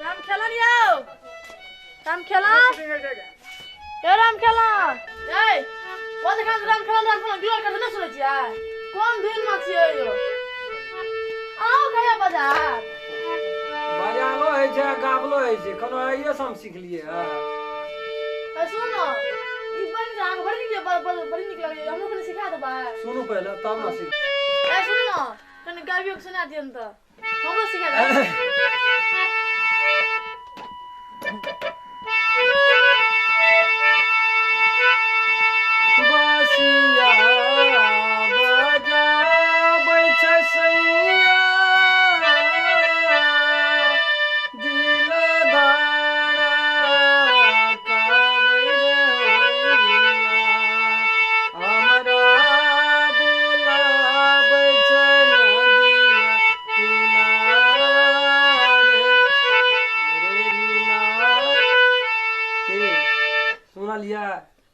राम खेलन यो राम खेलन यो राम खेलन ए वो देखा राम खेलन गिर कर न सुनै छियै कोन दिन में छियै यो आओ गया बाजार बजालो है छै गाबलो है छै कोनो आइए से हम सीख लिए हां ए सुन न ई बन जा बड़ी निक लगे हम लोग ने सिखा देबा सुनो पहले तब ना सीख ए सुन न कने गाबियो के सुना दियन त हमरो सिखा दे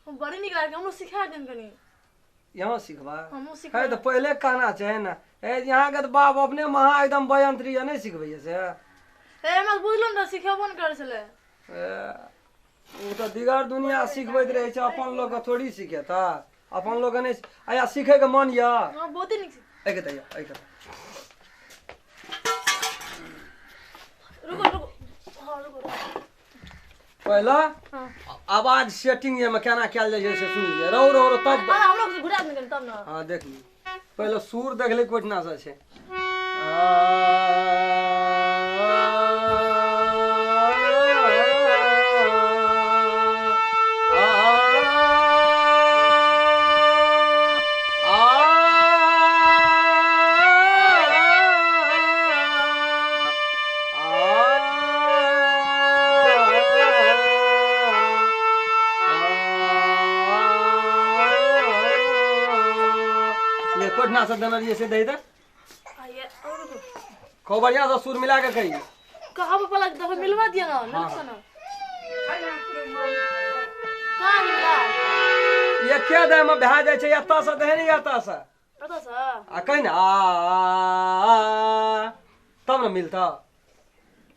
बड़ी निक लागे हमरो सिखा देन कनी यहाँ सीखबा हमरो सिखा है तो पहले कहना चाहिए ना ए यहाँ के तो बाप अपने महा एकदम बयंत्री है नहीं सिखबैया से ए मत बुझलो न सिखेबो न कर छले वो तो दिगार दुनिया सिखबैत रहे छै अपन लोग के थोड़ी सिखेता अपन लोग नहीं आया सीखे के मन या हां बहुत निक एके तैया एके रुको हां रुको पहला हां आवाज सेटिंग में केना कैल जाय से सुन लिया रो रो रो तब हम लोग से घुरा देन तब ना हां देख ली पहले सुर देख ले कोठना से छै कोठना से देना से दे दे आइए और रुको खूब बढ़िया से सुर मिला के कही कहां पे पलक दफा मिलवा दिया ना लक्षण कहां मिला ये क्या दे में भा जाय छै एता से दे नहीं एता से पता सा आ कहीं ना तब ना मिलता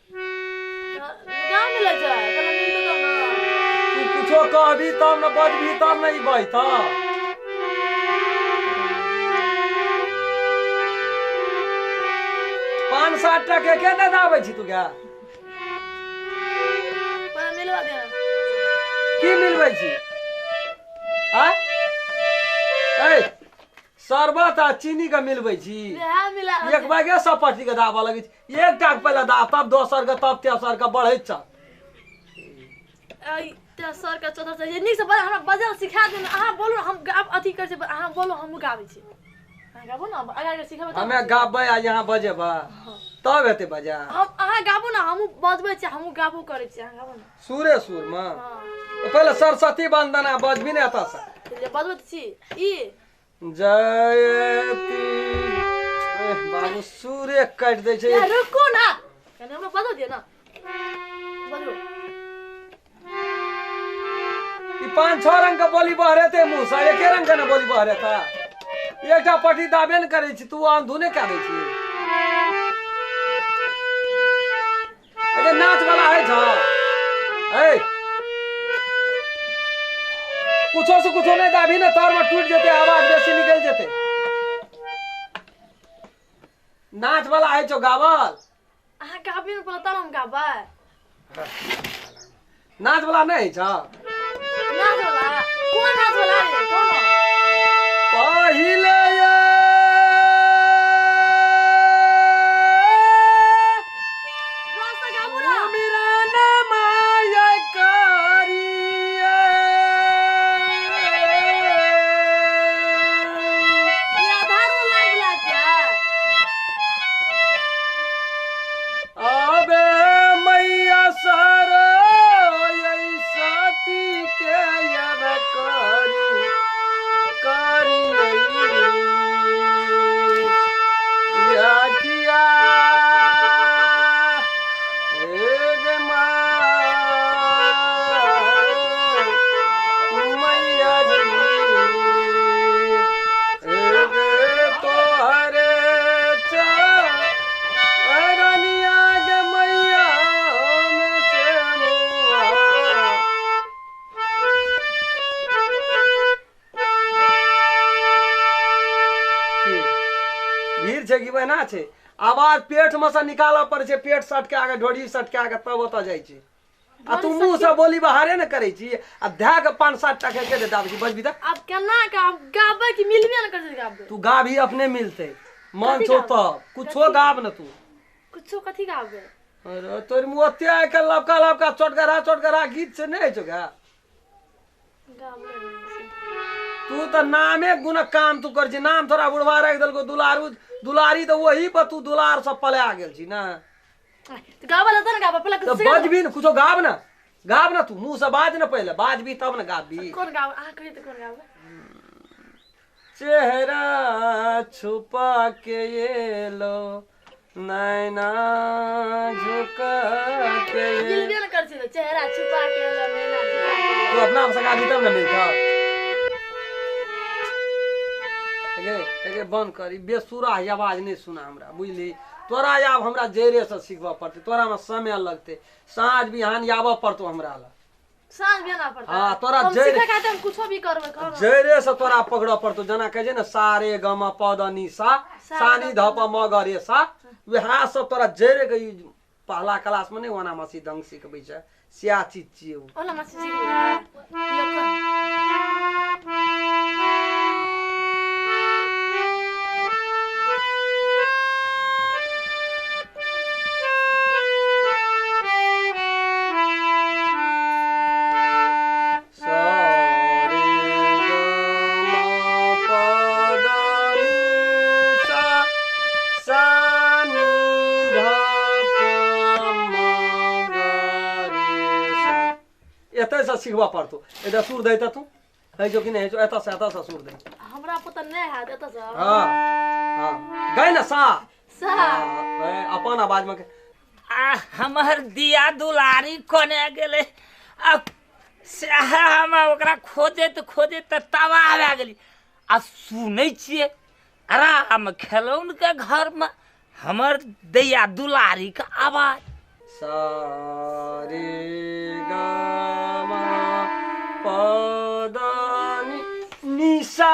कहां मिला जाए पहले मिल तो ना तू कुछो कहबी तब ना बजबी तब नहीं बजता 5-7 टके के दे दाबै छी तू क्या पहले मिलवा दे की मिलबै छी आ ए शरबत आ चीनी के मिलबै छी हां मिला एक बागे सपटी के दाबा लगै छी एक टाक पहले दा तब दोसर के तब तेसर के बढ़ै छ आई तेसर के चौथा से ये निक से हमरा बजा सिखा देन अहाँ बोलू हम अथी कर छै अहाँ बोलू हम गाबै छी अहाँ गाबो ना अगर सिखाबे त हमें गाबै आ यहाँ बजेबा तब हेते बजा हम अहाँ गाबू ना हम बजबै छी हम गाबो करै छी अहाँ गाबू ना सुरे सुर में हां पहले सरस्वती वंदना बजबी ने एता से ले बजबै छी ई जयती बाबू सूर्य काट दे छै रुको ना कने हमरा बजो दिय ना बजो ई 5-6 रंग के बोली बहरेते मुंह से एके रंग के ना बोली बहरेता एकटा पटी दाबे न करे छी तू आन धुने का दे छी अरे नाच वाला है छ ए कुछो से कुछो नहीं दाबी ना तोर में टूट जेते आवाज बेसी निकल जेते नाच वाला है जो गावल अहाँ गाबी न पता हम गाबै नाच वाला नहीं छ नाच वाला कोन नाच वाला है कौन पहिले रास्ता गाबू ना मेरा नाम आया करिए ये आधार वाला वाला क्या अबे मैया सरो यही साथी के याद करी करी केना छै आवाज पेट में से निकालऽ पड़े छै पेट सटका के ढोरी सटका के तब ओतऽ जाइ छै आ तू मुंह से बोली बाहरे न करे छी आ धै के 5-7 टका के दे दाबी बजबी त अब केना गाबै कि मिलबे न करतै गाबै तू गाभी अपने मिलते मन छौ तब कुछो गाब न तू कुछो कथी गाबै अरे तोर मुंह ओते आइ के लबका चोटगरा गीत से नहीं छौ गा तू तो नामे गुना काम तू कर छी नाम थोड़ा बुढ़वा रख देलको दुलारी तो वही पर तू दुलार सब पला गेल छी ना तो गावल त न गाबै पहले तो बजबी न कुछो गाब ना तू मुंह से बाज न पहले बाजबी तब न गाबी कौन गाव आ कहि त कौन गाबै चेहरा छुपा के ये लो नैना झुका के मिलबे न कर छी चेहरा छुपा के नैना झुका के तू अपना से गाबी तब न मिलता बंद करी बेसुरा आवाज नहीं सुना हमरा बुझली तोरा आब हमरा जैरे से सीखबा पड़ते तोरा में समय लगते साँझ बिहान आबऽ पड़तो हमरा ला साँझ बिहान आ पड़ता हां तोरा हम जैरे सीखे खाते हम कुछो भी करबै कर जैरे से तोरा पकड़ पड़तो जना कहे छै न सारे गम पद नि सा सानी धप म ग रे सा वहा सब तोरा जैरे के पहला क्लास में नहीं वना मसी ढंग सिखबै छै सिया चीज छियै ओला मसी सीख सीखबा पड़तो एदा सुर दै तू है जो कि नहीं है जो एता से सुर दे हमरा पता नहीं है एता से हां हां गई ना सा अपन आवाज में आ हमर दिया दुलारी कोने गेले अब हम ओकरा खोदे त तबाह भए गेली आ सुनै छियै आराम खेलौन के घर में हमर दैया दुलारी के आवाज सारे गा पदानी निशा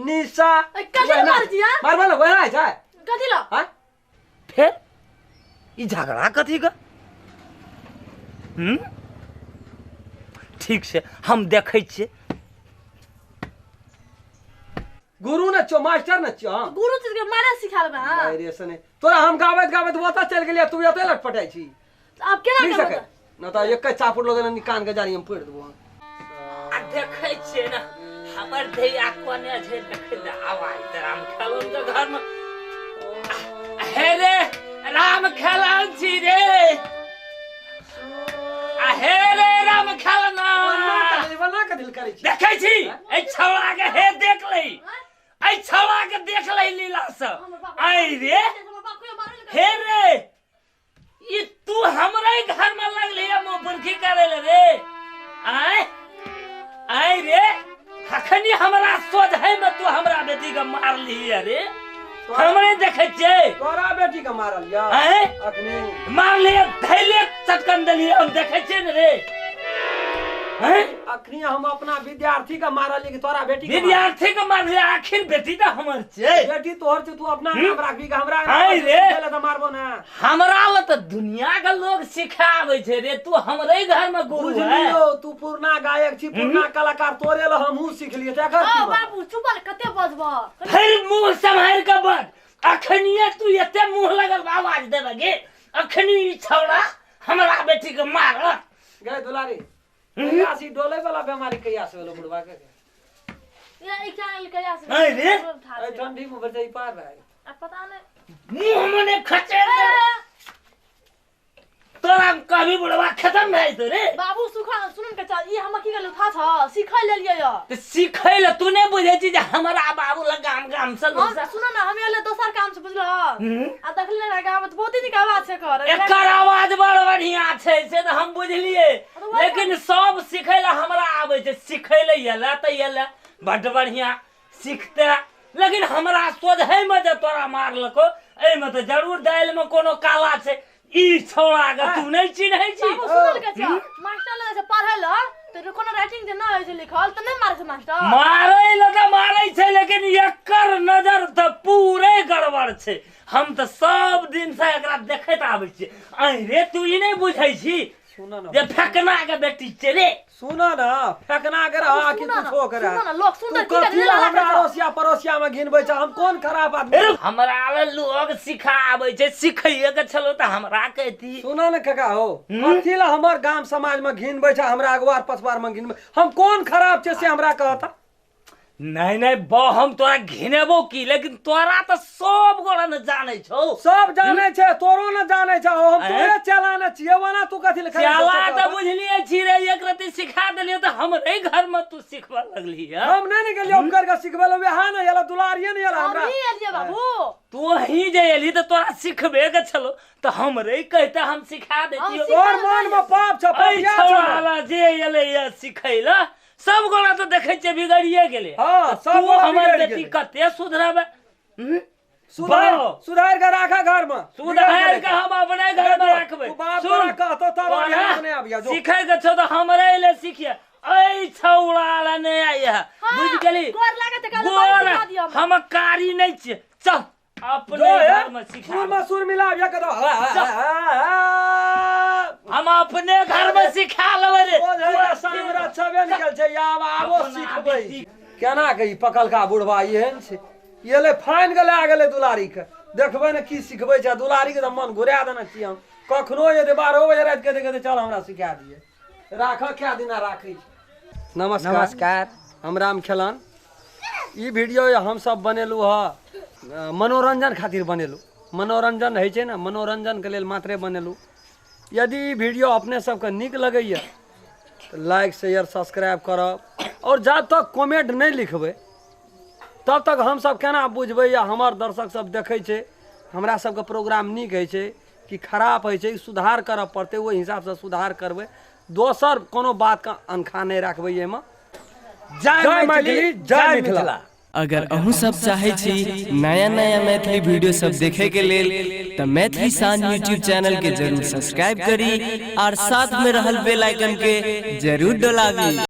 निशा कथी मार दिया मार बोलो वही है कथी लो हां फिर ई झगड़ा कथी का ठीक से हम देखै छियै गुरु न छो मास्टर न छो गुरु चीज के मारे सिखाल बा हां अरे सने तोरा हम गावत ओता चल गेलिया तू एते लटपटाई छी अब केना करबो न त एक चापुर लोगन निकान के जारी हम फोड़ देबो आ देखै छियै ना हमर दैया कोने छै देखै ले आवाज त राम खेलौन के घर में हे रे राम खेलौन छी रे आ हे रे राम खेलना बना के दिल करै छी देखै छी ए छौड़ा के हे देख ले ए छौड़ा के देख ले लीला से आई रे हे रे ये तू हमरे घर में लगले मो बुरखी करे ले रे आय आई रे अखनी हमरा सोच है में तू हमरा बेटी के मार ली रे हमरे देखे छे तोरा बेटी के मारल या आय अखनी मार ले धैले चटकन दलिए हम देखे छे न रे हैं अखनी हम अपना विद्यार्थी का मारल कि तोरा बेटी के विद्यार्थी के मार ले आखिर बेटी त हमर छे बेटी तोहर छे तू अपना नाम राखबी कि हमरा आई रे पहले त मारबो ना हमरा ल त दुनिया के लोग सिखावे छे रे तू हमरे घर में गुरु है बुझलियो तू पूर्णा गायक छी पूर्णा कलाकार तोरे ल हमहु सीख लिए तेकर ओ की बाबू चुपल कते बजबो फिर मुंह संभाल के बज अखनिए तू एते मुंह लगल आवाज दे लगे अखनी छौड़ा हमरा बेटी के मार गए दुलारी कयासी डोले वाला बीमारी कयास वाला बुढ़वा के ये इकाल कयास आई रे ए ठंडी में बरजाई पार भाई अब पता नहीं मुंह मने खचे तोरा कभी बुढ़वा खत्म भए तो रे बाबू सुनन के चल ई हम की गेल था छ सिखै लेलिए य त सिखै ल तू ने बुझे छी जे हमरा बाबू ल गाम से सुन ना हम एले दोसर काम से बुझलो आ देखले ना गावत बहुत ही आवाज से कर एकर आवाज बड़ बढ़िया छै से त हम बुझलिए लेकिन सब सिखै ल हमरा आबै छै सिखै ल येला त येला बड़ बढ़िया सिखते लेकिन हमरा सोझै में जे तोरा मारलको ए में त जरूर दाइल में कोनो काला छै ई छौड़ा के तू नहीं चिन्है छी सुनल के छ मास्टर ले से पढ़ै ल तेरे कोनो राइटिंग जे ना होय छै लिखल त नै मारै छै मास्टर। मारै ल त मारै छै लेकिन एकर नजर त पूरे गड़बड़ छै। हम त सब दिन से एकरा देखैत आबै छी। आई रे तू ई नै बुझै छी सुन न जे फेकना के बेटी छै रे। सुन न फेकना के रहा कि कुछो करे। सुन न लोग सुंदर तू कथी ला हमरा अड़ोसिया पड़ोसिया में घिनबै छ? हम कोन खराब आदमी? हमरा ल लोग सिखाबै छै, सिखैए के छलो त हमरा कहती। सुन न काका हो, कथी ला हमर गांव समाज में घिनबै छ? हमरा अगवार पछवार में घिनबै? हम कोन खराब छै से हमरा कहता? नहीं नहीं बा हम तोरा घिनेबो की, लेकिन तोरा तो सब गोड़ा न जाने छौ। सब जाने छे, तोरो न जाने छ। हम तोरे चला न छिए वना तू कथी ले चला त बुझलिए छी रे, एक रति सिखा देलियो त हमरे घर में तू सिखबा लगली है। हम नहीं गेलियो कर के सिखबेलो हा न याला दुलारिए न याला हमरा। हम नहीं एलिए बाबू। तू ही जे एली त तोरा सिखबे के छलो त हमरे कहते हम सिखा देतियो। तोर मन में पाप छ, पापिया छ। छोड़ा जे एले ये सिखैला सब गोड़ा तो देखे छे बिगड़िए गेले। हां सब तू हमर बेटी कते सुधराबे? सुधार के राखा घर में। सुधार के हम अपने घर में रखबे। सुन कहतो तब ध्यान नहीं आबिया जो सीखे के छो तो हमरे ले सीखिए। ऐ छौड़ा ला नहीं आइया बुझ गेली। गोर लागे त काले दियो हम कारी नहीं छे। चल अपने घर में सिखा। सुर में सुर मिलाबिया के दो। हम अपने घर में सिखा लेबे रे। ओझे सामरा छबे निकल छे आब आबो सिखबै। केना कही पकलका बुढ़वा एहन छे, ये ले फाइन के ला गेले दुलारी के। देखबे न की सिखबै छ दुलारी के त मन घुरा देना छी हम। कखनो ये 12 बजे रात के देखे चल हमरा सिखा दिए। राख क्या दिना राखै। नमस्कार नमस्कार, हम राम खेलन। ई वीडियो हम सब बनेलु ह मनोरंजन खातिर बनेलु। मनोरंजन है छे ना, मनोरंजन के लेल मात्रे बनेलु। यदि ई वीडियो अपने सबके नीक लगैया तो लाइक शेयर सब्सक्राइब करब। और जब तक कमेंट नहीं लिखबै तब तक हम सब केना बुझबै या हमर दर्शक सब देखै छै हमरा सबके प्रोग्राम नीक है छे कि खराब है छे, सुधार करऽ पड़तै। ओहि हिसाब से सुधार करबै। दोसर कोनो बात का अनखा नहीं रखबै। एहिमे जय मैथिली जय मिथिला। अगर अहूँ सब चाहे छी नया नया मैथिली वीडियो सब देखे के लेल तो मैथिली शान यूट्यूब चैनल के जरूर सब्सक्राइब करी और साथ में रहल बेल आइकन के जरूर दबावी।